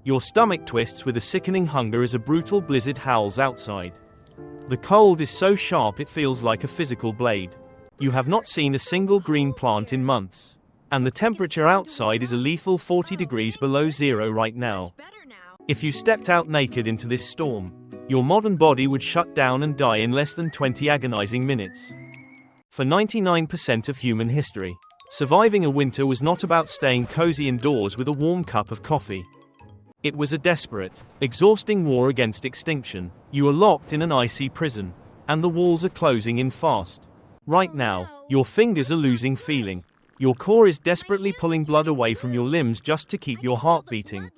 Your stomach twists with a sickening hunger as a brutal blizzard howls outside. The cold is so sharp it feels like a physical blade. You have not seen a single green plant in months. And the temperature outside is a lethal 40 degrees below zero right now. If you stepped out naked into this storm, your modern body would shut down and die in less than 20 agonizing minutes. For 99% of human history, surviving a winter was not about staying cozy indoors with a warm cup of coffee. It was a desperate, exhausting war against extinction. You are locked in an icy prison, and the walls are closing in fast. Right now, your fingers are losing feeling. Your core is desperately pulling blood away from your limbs just to keep your heart beating.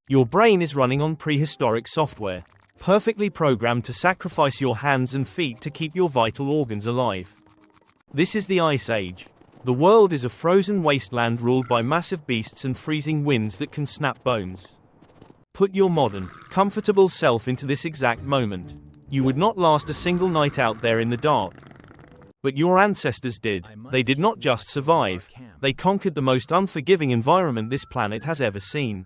Your brain is running on prehistoric software, perfectly programmed to sacrifice your hands and feet to keep your vital organs alive. This is the Ice Age. The world is a frozen wasteland ruled by massive beasts and freezing winds that can snap bones. Put your modern, comfortable self into this exact moment. You would not last a single night out there in the dark. But your ancestors did. They did not just survive. They conquered the most unforgiving environment this planet has ever seen.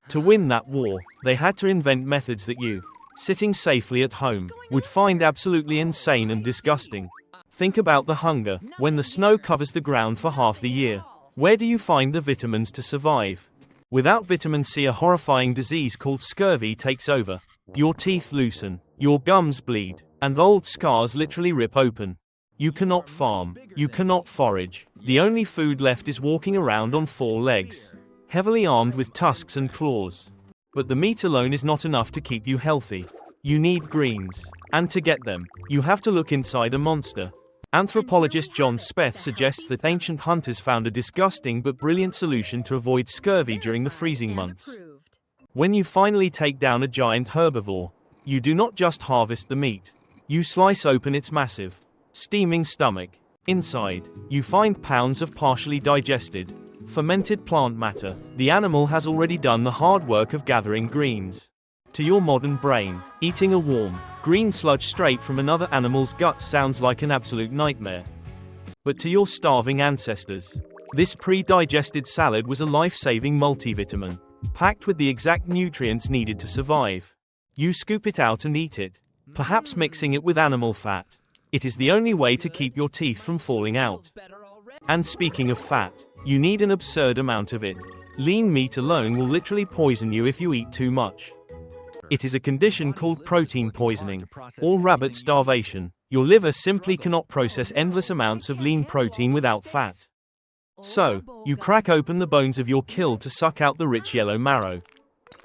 To win that war, they had to invent methods that you, sitting safely at home, would find absolutely insane and disgusting. Think about the hunger, when the snow covers the ground for half the year. Where do you find the vitamins to survive? Without vitamin C, a horrifying disease called scurvy takes over. Your teeth loosen, your gums bleed, and old scars literally rip open. You cannot farm, you cannot forage. The only food left is walking around on four legs, heavily armed with tusks and claws. But the meat alone is not enough to keep you healthy. You need greens. And to get them, you have to look inside a monster. Anthropologist John Speth suggests that ancient hunters found a disgusting but brilliant solution to avoid scurvy during the freezing months. When you finally take down a giant herbivore, you do not just harvest the meat. You slice open its massive, steaming stomach. Inside, you find pounds of partially digested, fermented plant matter. The animal has already done the hard work of gathering greens. To your modern brain, eating a warm, green sludge straight from another animal's gut sounds like an absolute nightmare. But to your starving ancestors, this pre-digested salad was a life-saving multivitamin, packed with the exact nutrients needed to survive. You scoop it out and eat it, perhaps mixing it with animal fat. It is the only way to keep your teeth from falling out. And speaking of fat, you need an absurd amount of it. Lean meat alone will literally poison you if you eat too much. It is a condition called protein poisoning, or rabbit starvation. Your liver simply cannot process endless amounts of lean protein without fat. So, you crack open the bones of your kill to suck out the rich yellow marrow.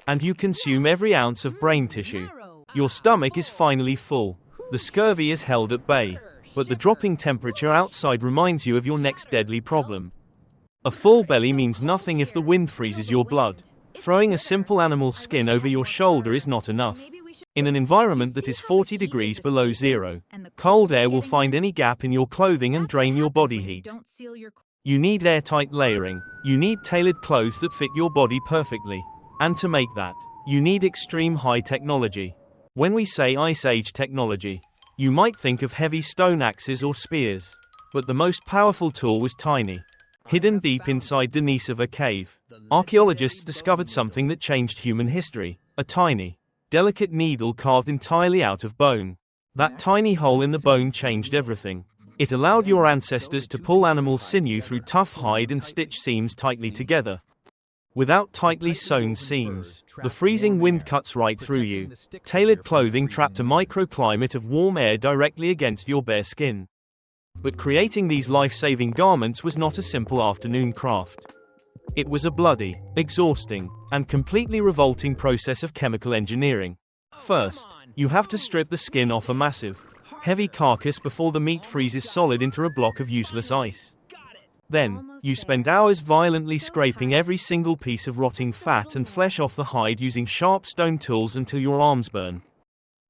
And you consume every ounce of brain tissue. Your stomach is finally full. The scurvy is held at bay. But the dropping temperature outside reminds you of your next deadly problem. A full belly means nothing if the wind freezes your blood. Throwing a simple animal skin over your shoulder is not enough. In an environment that is 40 degrees below zero, cold air will find any gap in your clothing and drain your body heat. You need airtight layering. You need tailored clothes that fit your body perfectly. And to make that, you need extreme high technology. When we say Ice Age technology, you might think of heavy stone axes or spears. But the most powerful tool was tiny. Hidden deep inside Denisova Cave, archaeologists discovered something that changed human history. A tiny, delicate needle carved entirely out of bone. That tiny hole in the bone changed everything. It allowed your ancestors to pull animal sinew through tough hide and stitch seams tightly together. Without tightly sewn seams, the freezing wind cuts right through you. Tailored clothing trapped a microclimate of warm air directly against your bare skin. But creating these life-saving garments was not a simple afternoon craft. It was a bloody, exhausting, and completely revolting process of chemical engineering. First, you have to strip the skin off a massive, heavy carcass before the meat freezes solid into a block of useless ice. Then, you spend hours violently scraping every single piece of rotting fat and flesh off the hide using sharp stone tools until your arms burn.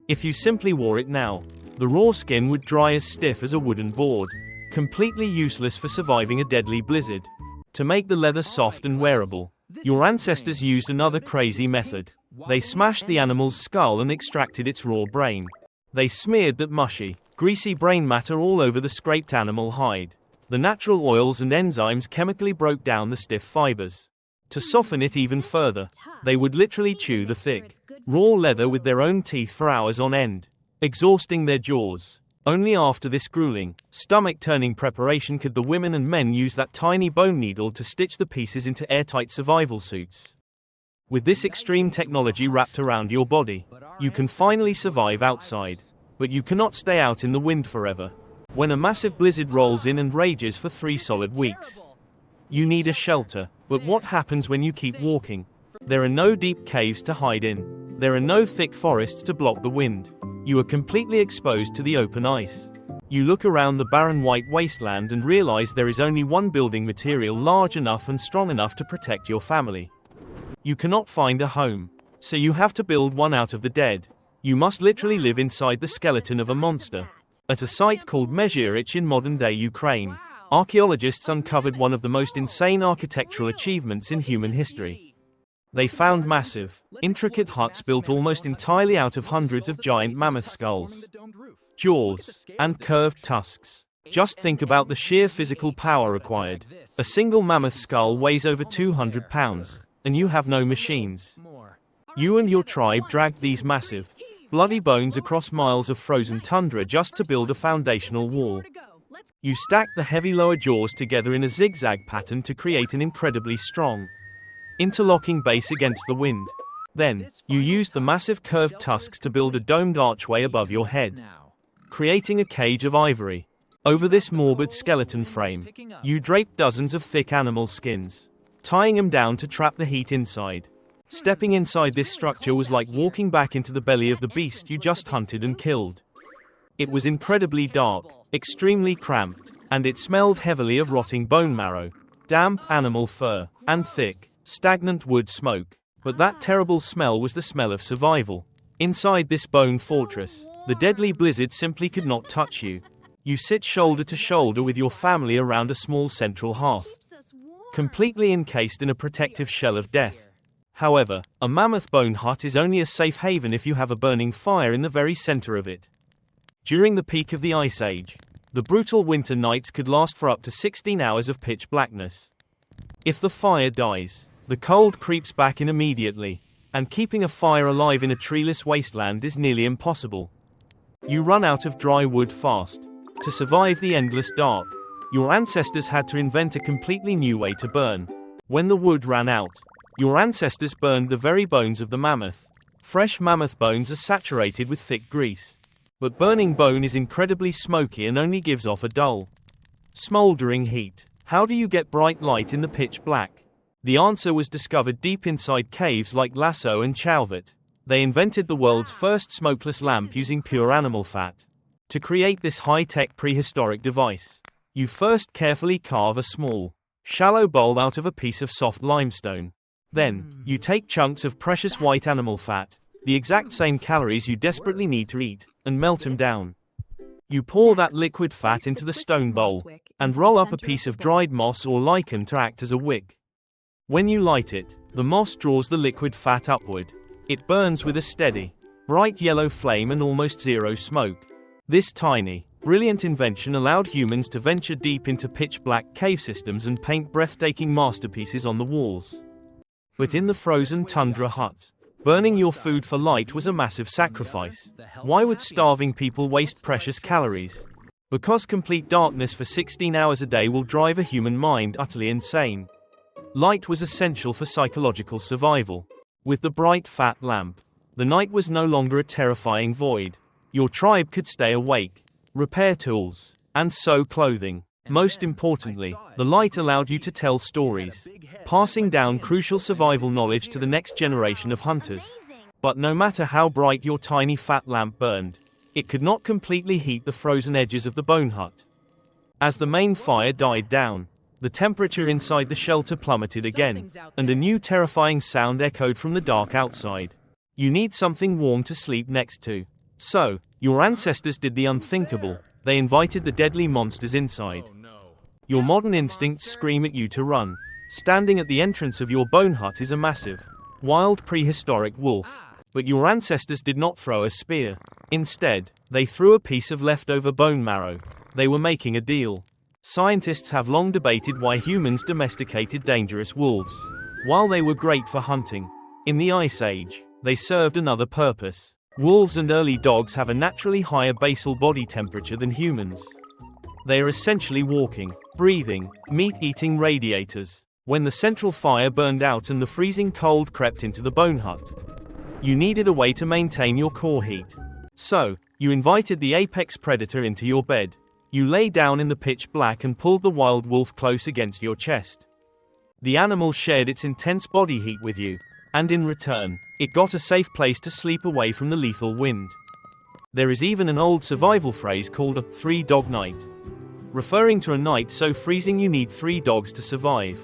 If you simply wore it now, the raw skin would dry as stiff as a wooden board, completely useless for surviving a deadly blizzard. To make the leather soft and wearable, your ancestors used another crazy method. They smashed the animal's skull and extracted its raw brain. They smeared that mushy, greasy brain matter all over the scraped animal hide. The natural oils and enzymes chemically broke down the stiff fibers. To soften it even further, they would literally chew the thick, raw leather with their own teeth for hours on end, exhausting their jaws. Only after this grueling, stomach-turning preparation could the women and men use that tiny bone needle to stitch the pieces into airtight survival suits. With this extreme technology wrapped around your body, you can finally survive outside. But you cannot stay out in the wind forever. When a massive blizzard rolls in and rages for 3 solid weeks, you need a shelter. But what happens when you keep walking? There are no deep caves to hide in. There are no thick forests to block the wind. You are completely exposed to the open ice. You look around the barren white wasteland and realize there is only one building material large enough and strong enough to protect your family. You cannot find a home, so you have to build one out of the dead. You must literally live inside the skeleton of a monster. At a site called Mezhyrich in modern-day Ukraine, archaeologists uncovered one of the most insane architectural achievements in human history. They found massive, intricate huts built almost entirely out of hundreds of giant mammoth skulls, jaws, and curved tusks. Just think about the sheer physical power required. A single mammoth skull weighs over 200 pounds, and you have no machines. You and your tribe dragged these massive, bloody bones across miles of frozen tundra just to build a foundational wall. You stacked the heavy lower jaws together in a zigzag pattern to create an incredibly strong, interlocking base against the wind. Then, you used the massive curved tusks to build a domed archway above your head, creating a cage of ivory. Over this morbid skeleton frame, you draped dozens of thick animal skins, tying them down to trap the heat inside. Stepping inside this structure was like walking back into the belly of the beast you just hunted and killed. It was incredibly dark, extremely cramped, and it smelled heavily of rotting bone marrow, damp animal fur, and thick, stagnant wood smoke. But that terrible smell was the smell of survival. Inside this bone fortress, the deadly blizzard simply could not touch you. You sit shoulder to shoulder with your family around a small central hearth, completely encased in a protective shell of death. However, a mammoth bone hut is only a safe haven if you have a burning fire in the very center of it. During the peak of the Ice Age, the brutal winter nights could last for up to 16 hours of pitch blackness. If the fire dies, the cold creeps back in immediately, and keeping a fire alive in a treeless wasteland is nearly impossible. You run out of dry wood fast. To survive the endless dark, your ancestors had to invent a completely new way to burn. When the wood ran out, your ancestors burned the very bones of the mammoth. Fresh mammoth bones are saturated with thick grease. But burning bone is incredibly smoky and only gives off a dull, smoldering heat. How do you get bright light in the pitch black? The answer was discovered deep inside caves like Lascaux and Chauvet. They invented the world's first smokeless lamp using pure animal fat. To create this high-tech prehistoric device, you first carefully carve a small, shallow bowl out of a piece of soft limestone. Then, you take chunks of precious white animal fat, the exact same calories you desperately need to eat, and melt them down. You pour that liquid fat into the stone bowl, and roll up a piece of dried moss or lichen to act as a wick. When you light it, the moss draws the liquid fat upward. It burns with a steady, bright yellow flame and almost zero smoke. This tiny, brilliant invention allowed humans to venture deep into pitch-black cave systems and paint breathtaking masterpieces on the walls. But in the frozen tundra hut, burning your food for light was a massive sacrifice. Why would starving people waste precious calories? Because complete darkness for 16 hours a day will drive a human mind utterly insane. Light was essential for psychological survival. With the bright fat lamp, the night was no longer a terrifying void. Your tribe could stay awake, repair tools, and sew clothing. Most importantly, the light allowed you to tell stories, passing down crucial survival knowledge to the next generation of hunters. But no matter how bright your tiny fat lamp burned, it could not completely heat the frozen edges of the bone hut. As the main fire died down, the temperature inside the shelter plummeted again, and a new terrifying sound echoed from the dark outside. You need something warm to sleep next to. So, your ancestors did the unthinkable. They invited the deadly monsters inside. Your modern instincts scream at you to run. Standing at the entrance of your bone hut is a massive, wild prehistoric wolf. But your ancestors did not throw a spear. Instead, they threw a piece of leftover bone marrow. They were making a deal. Scientists have long debated why humans domesticated dangerous wolves. While they were great for hunting, in the Ice Age, they served another purpose. Wolves and early dogs have a naturally higher basal body temperature than humans. They are essentially walking, breathing, meat-eating radiators. When the central fire burned out and the freezing cold crept into the bone hut, you needed a way to maintain your core heat. So, you invited the apex predator into your bed. You lay down in the pitch black and pulled the wild wolf close against your chest. The animal shared its intense body heat with you, and in return, it got a safe place to sleep away from the lethal wind. There is even an old survival phrase called a three-dog night, referring to a night so freezing you need 3 dogs to survive.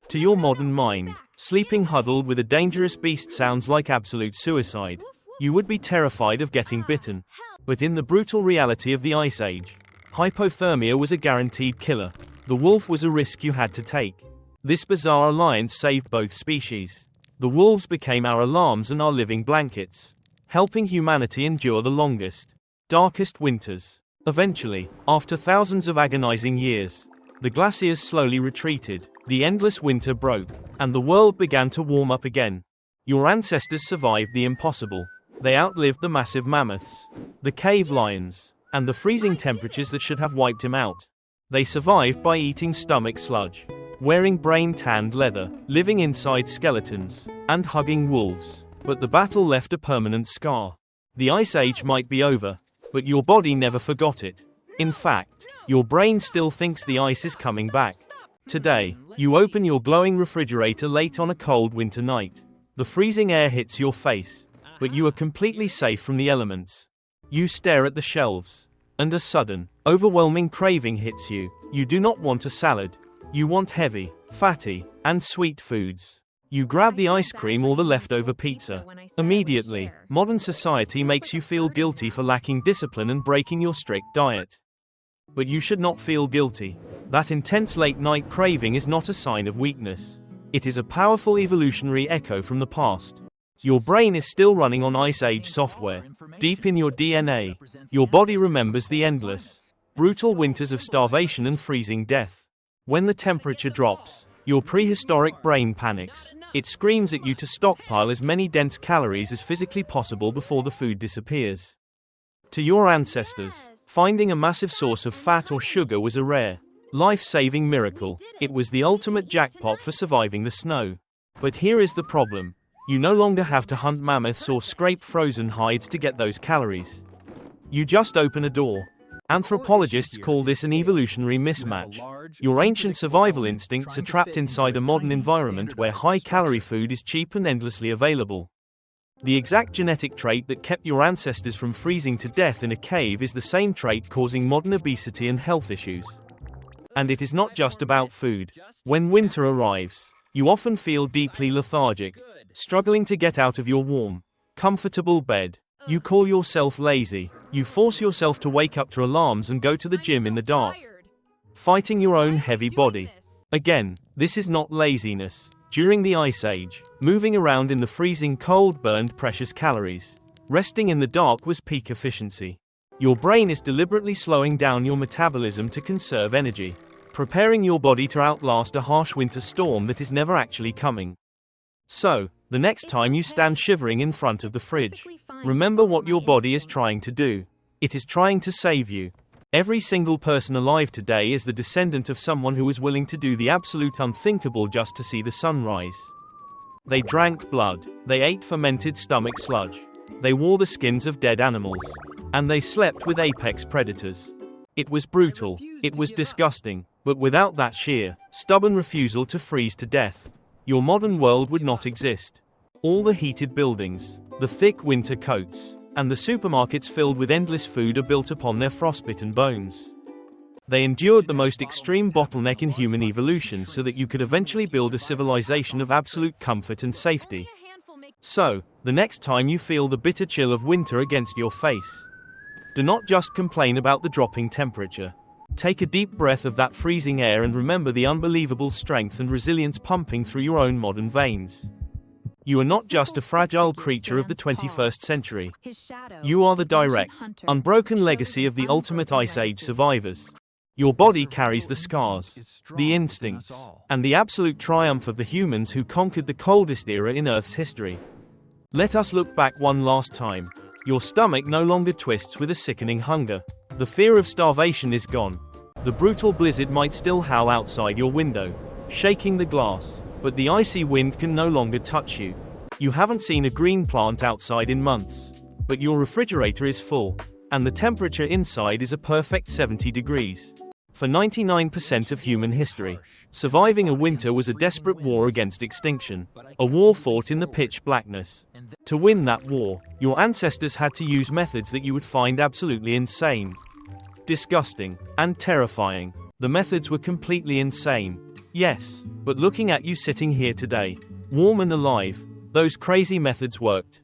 To your modern mind, sleeping huddled with a dangerous beast sounds like absolute suicide. You would be terrified of getting bitten. But in the brutal reality of the Ice Age, hypothermia was a guaranteed killer. The wolf was a risk you had to take. This bizarre alliance saved both species. The wolves became our alarms and our living blankets, helping humanity endure the longest, darkest winters. Eventually, after thousands of agonizing years, the glaciers slowly retreated, the endless winter broke, and the world began to warm up again. Your ancestors survived the impossible. They outlived the massive mammoths, the cave lions, and the freezing temperatures that should have wiped him out. They survived by eating stomach sludge, wearing brain-tanned leather, living inside skeletons, and hugging wolves. But the battle left a permanent scar. The Ice Age might be over, but your body never forgot it. In fact, your brain still thinks the ice is coming back. Today, you open your glowing refrigerator late on a cold winter night. The freezing air hits your face, but you are completely safe from the elements. You stare at the shelves, and a sudden, overwhelming craving hits you. You do not want a salad. You want heavy, fatty, and sweet foods. You grab the ice cream or the leftover pizza. Immediately, modern society makes you feel guilty for lacking discipline and breaking your strict diet. But you should not feel guilty. That intense late-night craving is not a sign of weakness. It is a powerful evolutionary echo from the past. Your brain is still running on Ice Age software. Deep in your DNA, your body remembers the endless, brutal winters of starvation and freezing death. When the temperature drops, your prehistoric brain panics. It screams at you to stockpile as many dense calories as physically possible before the food disappears. To your ancestors, finding a massive source of fat or sugar was a rare, life-saving miracle. It was the ultimate jackpot for surviving the snow. But here is the problem. You no longer have to hunt mammoths or scrape frozen hides to get those calories. You just open a door. Anthropologists call this an evolutionary mismatch. Your ancient survival instincts are trapped inside a modern environment where high-calorie food is cheap and endlessly available. The exact genetic trait that kept your ancestors from freezing to death in a cave is the same trait causing modern obesity and health issues. And it is not just about food. When winter arrives, you often feel deeply lethargic, struggling to get out of your warm, comfortable bed. You call yourself lazy. You force yourself to wake up to alarms and go to the gym in the dark, fighting your own heavy body. Again, this is not laziness. During the Ice Age, moving around in the freezing cold burned precious calories. Resting in the dark was peak efficiency. Your brain is deliberately slowing down your metabolism to conserve energy, preparing your body to outlast a harsh winter storm that is never actually coming. So, the next time you stand shivering in front of the fridge, remember what your body is trying to do. It is trying to save you. Every single person alive today is the descendant of someone who was willing to do the absolute unthinkable just to see the sunrise. They drank blood. They ate fermented stomach sludge. They wore the skins of dead animals. And they slept with apex predators. It was brutal. It was disgusting. But without that sheer, stubborn refusal to freeze to death, your modern world would not exist. All the heated buildings, the thick winter coats, and the supermarkets filled with endless food are built upon their frostbitten bones. They endured the most extreme bottleneck in human evolution so that you could eventually build a civilization of absolute comfort and safety. So, the next time you feel the bitter chill of winter against your face, do not just complain about the dropping temperature. Take a deep breath of that freezing air and remember the unbelievable strength and resilience pumping through your own modern veins. You are not just a fragile creature of the 21st century. You are the direct, unbroken legacy of the ultimate Ice Age survivors. Your body carries the scars, the instincts, and the absolute triumph of the humans who conquered the coldest era in Earth's history. Let us look back one last time. Your stomach no longer twists with a sickening hunger. The fear of starvation is gone. The brutal blizzard might still howl outside your window, shaking the glass, but the icy wind can no longer touch you. You haven't seen a green plant outside in months, but your refrigerator is full, and the temperature inside is a perfect 70 degrees. For 99% of human history, surviving a winter was a desperate war against extinction, a war fought in the pitch blackness. To win that war, your ancestors had to use methods that you would find absolutely insane, disgusting, and terrifying. The methods were completely insane. Yes, but looking at you sitting here today, warm and alive, those crazy methods worked.